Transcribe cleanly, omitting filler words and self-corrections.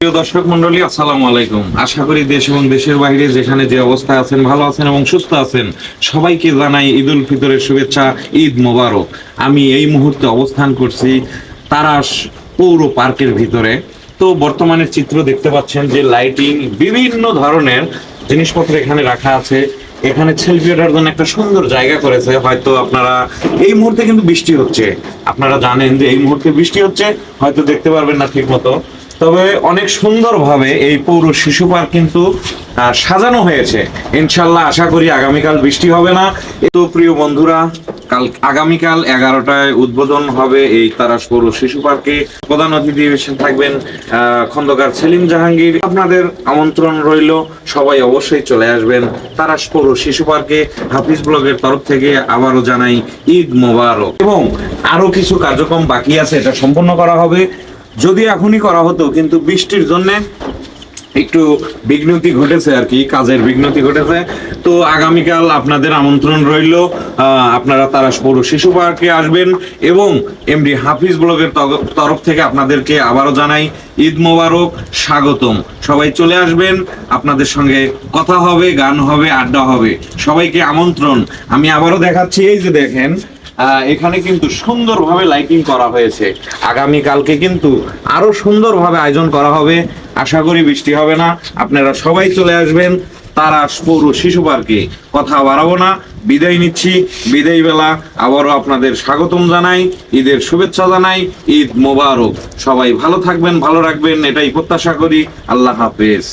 প্রিয় দর্শক মন্ডলী, আসসালামু আলাইকুম। আশা করি দেশ এবং দেশের বাইরে যেখানে যে অবস্থায় আছেন ভালো আছেন এবং সুস্থ আছেন। সবাইকে জানাই ঈদ উল ফিতরের শুভেচ্ছা, ঈদ মোবারক। আমি এই মুহূর্তে অবস্থান করছি তারাস পৌর পার্কের ভিতরে। তো বর্তমানে চিত্র দেখতে পাচ্ছেন যে লাইটিং, বিভিন্ন ধরনের জিনিসপত্র এখানে রাখা আছে। এখানে সেলফি ওঠার জন্য একটা সুন্দর জায়গা করেছে। হয়তো আপনারা এই মুহূর্তে কিন্তু বৃষ্টি হচ্ছে, আপনারা জানেন যে এই মুহূর্তে বৃষ্টি হচ্ছে, হয়তো দেখতে পারবেন না ঠিক মতো। তবে অনেক সুন্দরভাবে এই পৌর শিশু পার্ক কিন্তু সাজানো হয়েছে। ইনশাল্লাহ আশা করি আগামীকাল বৃষ্টি হবে না। তো প্রিয় বন্ধুরা, আগামীকাল 11টায় উদ্বোধন হবে এই তারাস পৌর শিশু পার্কে। প্রধান অতিথি হিসেবে থাকবেন খন্দকার সেলিম জাহাঙ্গীর। আপনাদের আমন্ত্রণ রইল, সবাই অবশ্যই চলে আসবেন তারাস পৌর শিশু পার্কে। হাফিজ ব্লগের তরফ থেকে আবারও জানাই ঈদ মোবারক। এবং আরো কিছু কার্যক্রম বাকি আছে, এটা সম্পন্ন করা হবে। যদি এখনই করা হতো, কিন্তু বৃষ্টির জন্য একটু বিঘ্নতি ঘটেছে আর কি, কাজের বিঘ্নতি ঘটেছে। তো আগামীকাল আপনাদের আমন্ত্রণ রইল, আপনারা তারাস পৌর শিশু পার্কে আসবেন। এবং এমডি হাফিজ ব্লগের তরফ থেকে আপনাদেরকে আবারও জানাই ঈদ মোবারক, স্বাগতম। সবাই চলে আসবেন, আপনাদের সঙ্গে কথা হবে, গান হবে, আড্ডা হবে। সবাইকে আমন্ত্রণ। আমি আবারও দেখাচ্ছি, এই যে দেখেন এখানে কিন্তু সুন্দরভাবে লাইটিং করা হয়েছে। আগামীকালকে কিন্তু আরো সুন্দরভাবে আয়োজন করা হবে। আশা করি বৃষ্টি হবে না, আপনারা সবাই চলে আসবেন তারাস পৌর শিশু পার্কে। কথা বাড়াবো না, বিদায় নিচ্ছি। বিদায় বেলা আবারও আপনাদের স্বাগতম জানাই, ঈদের শুভেচ্ছা জানাই, ঈদ মোবারক। সবাই ভালো থাকবেন, ভালো রাখবেন, এটাই প্রত্যাশা করি। আল্লাহ হাফেজ।